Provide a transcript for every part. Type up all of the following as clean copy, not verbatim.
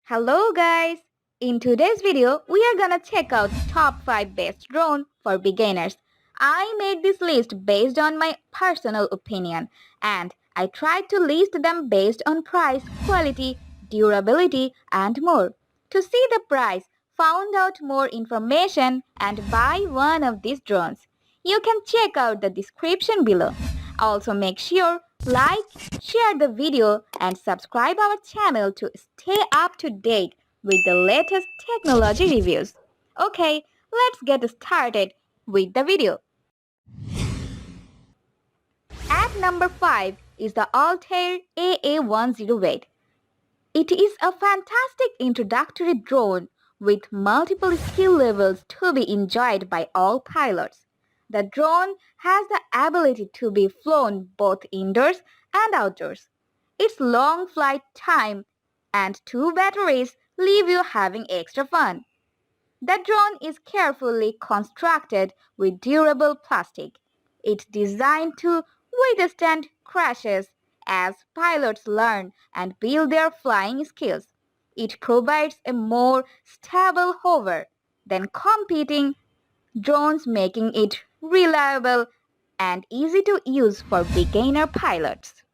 Hello guys! In today's video, we are gonna check out top 5 best drone for beginners. I made this list based on my personal opinion and I tried to list them based on price, quality, durability and more. To see the price, find out more information and buy one of these drones. You can check out the description below. Also make sure like, share the video and subscribe our channel to stay up to date with the latest technology reviews. Okay, let's get started with the video. At number 5 is the Altair AA108. It is a fantastic introductory drone with multiple skill levels to be enjoyed by all pilots. The drone has the ability to be flown both indoors and outdoors. Its long flight time and 2 batteries leave you having extra fun. The drone is carefully constructed with durable plastic. It's designed to withstand crashes as pilots learn and build their flying skills. It provides a more stable hover than competing drones, making it reliable and easy to use for beginner pilots.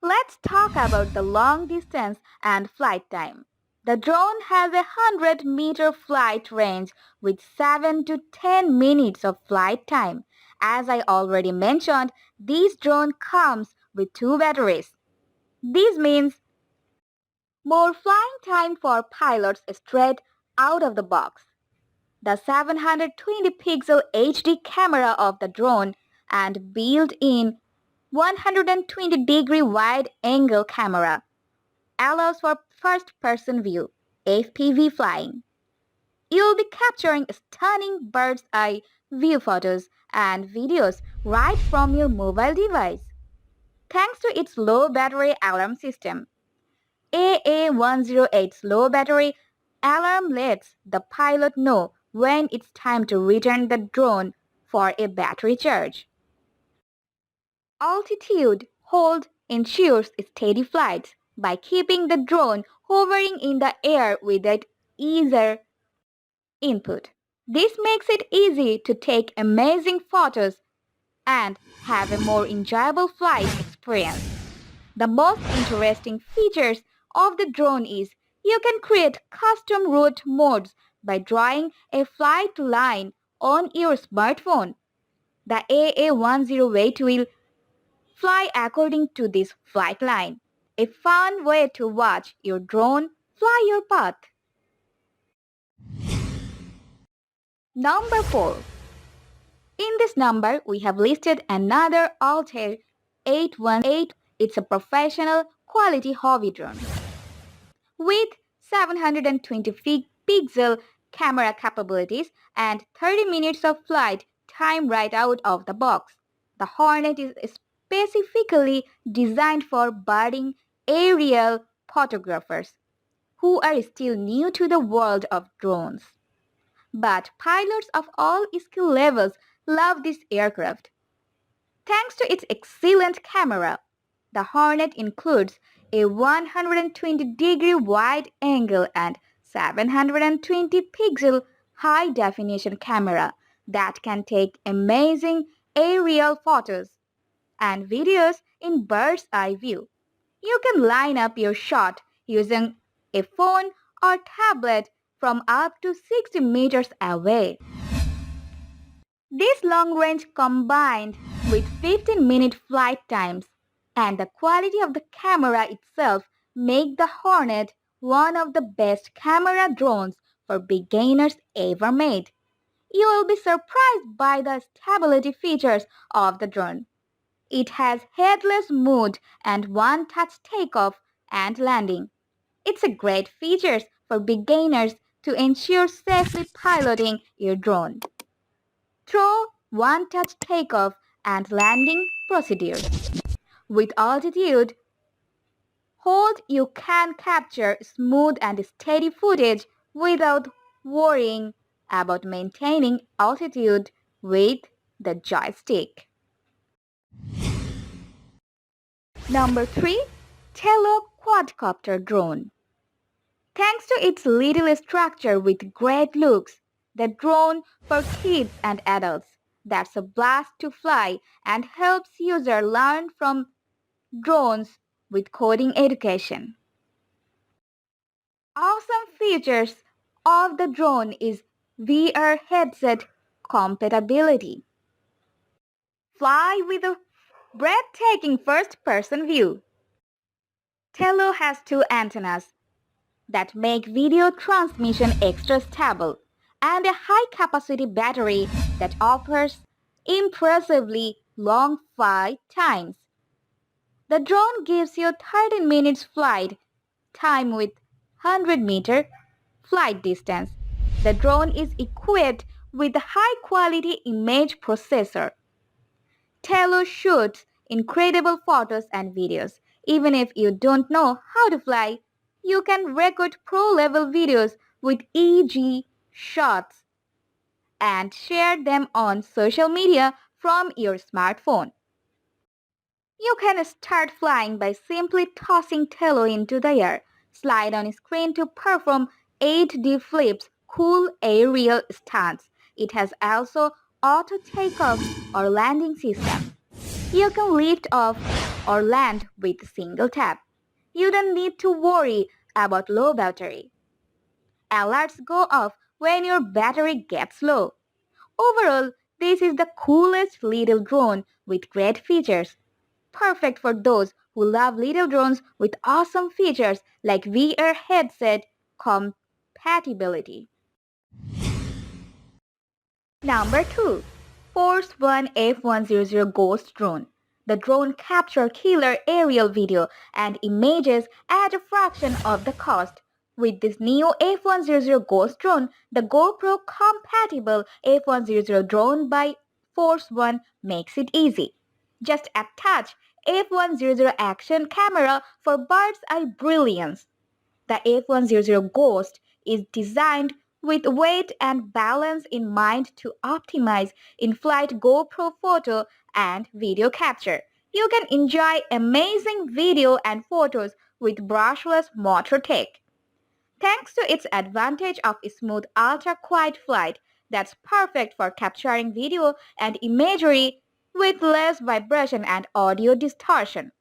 Let's talk about the long distance and flight time. The drone has a 100-meter flight range with 7 to 10 minutes of flight time. As I already mentioned, this drone comes with 2 batteries. This means more flying time for pilots straight out of the box. The 720-pixel HD camera of the drone and built-in 120-degree wide-angle camera allows for first-person view (FPV) flying. You'll be capturing stunning bird's-eye view photos and videos right from your mobile device. Thanks to its low battery alarm system, AA108's low battery alarm lets the pilot know when it's time to return the drone for a battery charge. Altitude hold ensures steady flights by keeping the drone hovering in the air without either input. This makes it easy to take amazing photos and have a more enjoyable flight experience. The most interesting features of the drone is you can create custom route modes by drawing a flight line on your smartphone. The AA108 will fly according to this flight line. A fun way to watch your drone fly your path. Number 4. In this number, we have listed another Altair AA108. It's a professional quality hobby drone. With 720 pixel camera capabilities and 30 minutes of flight time right out of the box, the Hornet is specifically designed for budding aerial photographers who are still new to the world of drones. But pilots of all skill levels love this aircraft. Thanks to its excellent camera, the Hornet includes a 120-degree wide angle and 720-pixel high-definition camera that can take amazing aerial photos and videos in bird's eye view. You can line up your shot using a phone or tablet from up to 60 meters away. This long range combined with 15-minute flight times and the quality of the camera itself make the Hornet one of the best camera drones for beginners ever made. You will be surprised by the stability features of the drone. It has headless mode and one-touch takeoff and landing. It's a great feature for beginners to ensure safely piloting your drone. Through one-touch takeoff and landing procedures. With altitude hold, you can capture smooth and steady footage without worrying about maintaining altitude with the joystick. Number 3. Tello Quadcopter Drone. Thanks to its little structure with great looks, the drone for kids and adults that's a blast to fly and helps users learn from drones with coding education. Awesome features of the drone is VR headset compatibility. Fly with a breathtaking first-person view. Tello has two antennas that make video transmission extra stable and a high-capacity battery that offers impressively long flight times. The drone gives you 13 minutes flight time with 100-meter flight distance. The drone is equipped with a high-quality image processor. Tello shoots incredible photos and videos. Even if you don't know how to fly, you can record pro-level videos with EG shots and share them on social media from your smartphone. You can start flying by simply tossing Tello into the air, slide on screen to perform 8D flips, cool aerial stunts. It has also auto takeoff or landing system. You can lift off or land with a single tap. You don't need to worry about low battery. Alerts go off when your battery gets low. Overall, this is the coolest little drone with great features. Perfect for those who love little drones with awesome features like VR headset compatibility. Number 2. Force1 F100 Ghost Drone. The drone captures killer aerial video and images at a fraction of the cost. With this new F100 Ghost Drone, the GoPro compatible F100 drone by Force1 makes it easy. Just attach F100 action camera for bird's eye brilliance. The F100 Ghost is designed with weight and balance in mind to optimize in-flight GoPro photo and video capture. You can enjoy amazing video and photos with brushless motor tech. Thanks to its advantage of smooth ultra-quiet flight that's perfect for capturing video and imagery with less vibration and audio distortion.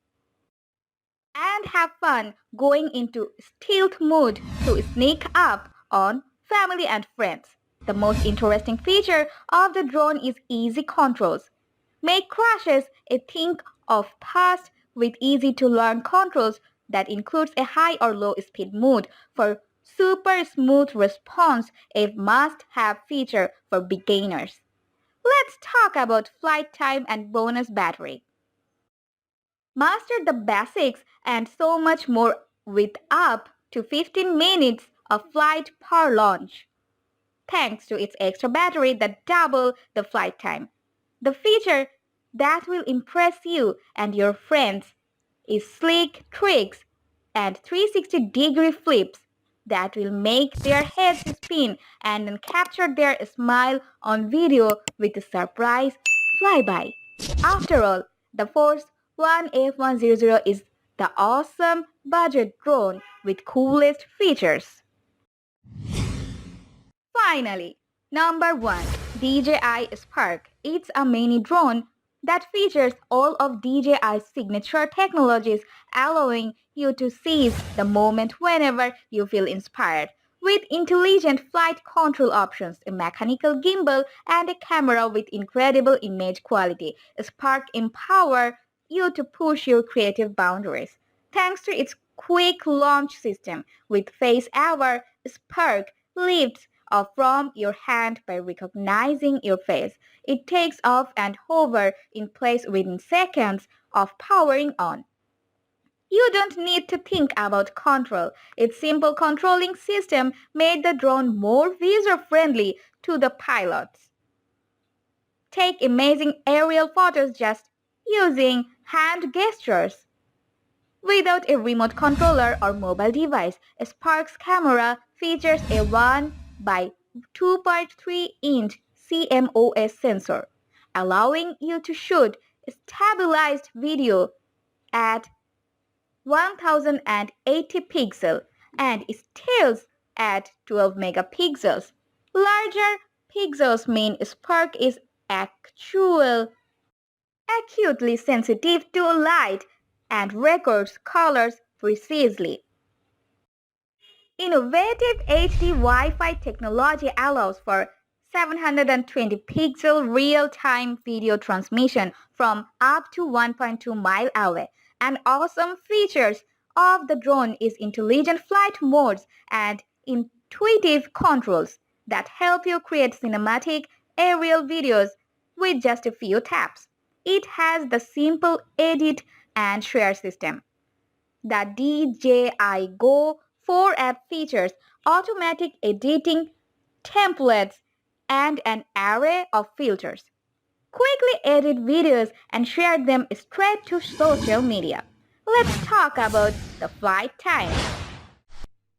And have fun going into stealth mode to sneak up on family and friends. The most interesting feature of the drone is easy controls. Make crashes a thing of past with easy to learn controls that includes a high or low speed mode for super smooth response, a must-have feature for beginners. Let's talk about flight time and bonus battery. Master the basics and so much more with up to 15 minutes of flight per launch, thanks to its extra battery that double the flight time. The feature that will impress you and your friends is slick tricks and 360-degree flips that will make their heads spin and then capture their smile on video with a surprise flyby. After all, the Force1 F100 is the awesome budget drone with coolest features. Finally, number 1. DJI Spark. It's a mini drone that features all of DJI's signature technologies, allowing you to seize the moment whenever you feel inspired. With intelligent flight control options, a mechanical gimbal, and a camera with incredible image quality, Spark empowers you to push your creative boundaries. Thanks to its quick launch system with Face Hour, Spark lifts off from your hand by recognizing your face. It takes off and hovers in place within seconds of powering on. You don't need to think about control. Its simple controlling system made the drone more user-friendly to the pilots. Take amazing aerial photos just using hand gestures. Without a remote controller or mobile device, Spark's camera features a 1 by 2.3-inch CMOS sensor, allowing you to shoot stabilized video at 1080 pixels and stills at 12 megapixels. Larger pixels mean Spark is acutely sensitive to light and records colors precisely. Innovative HD Wi-Fi technology allows for 720 pixel real-time video transmission from up to 1.2 mile away. And awesome features of the drone is intelligent flight modes and intuitive controls that help you create cinematic aerial videos with just a few taps. It has the simple edit and share system. The DJI Go 4 app features automatic editing, templates, and an array of filters. Quickly edit videos and share them straight to social media. Let's talk about the flight time.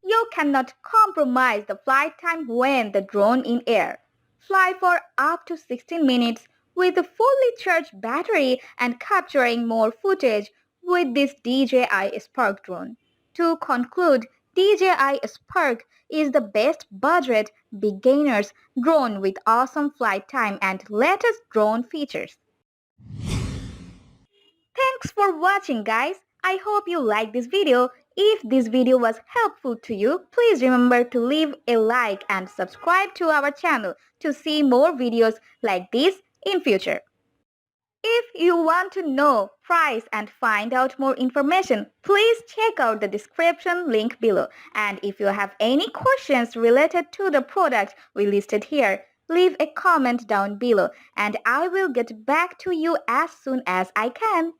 You cannot compromise the flight time when the drone in air. Fly for up to 16 minutes with a fully charged battery and capturing more footage with this DJI Spark drone. To conclude, DJI Spark is the best budget beginner's drone with awesome flight time and latest drone features. Thanks for watching, guys. I hope you liked this video. If this video was helpful to you, please remember to leave a like and subscribe to our channel to see more videos like this in future. If you want to know price and find out more information, please check out the description link below. And if you have any questions related to the product we listed here, leave a comment down below and I will get back to you as soon as I can.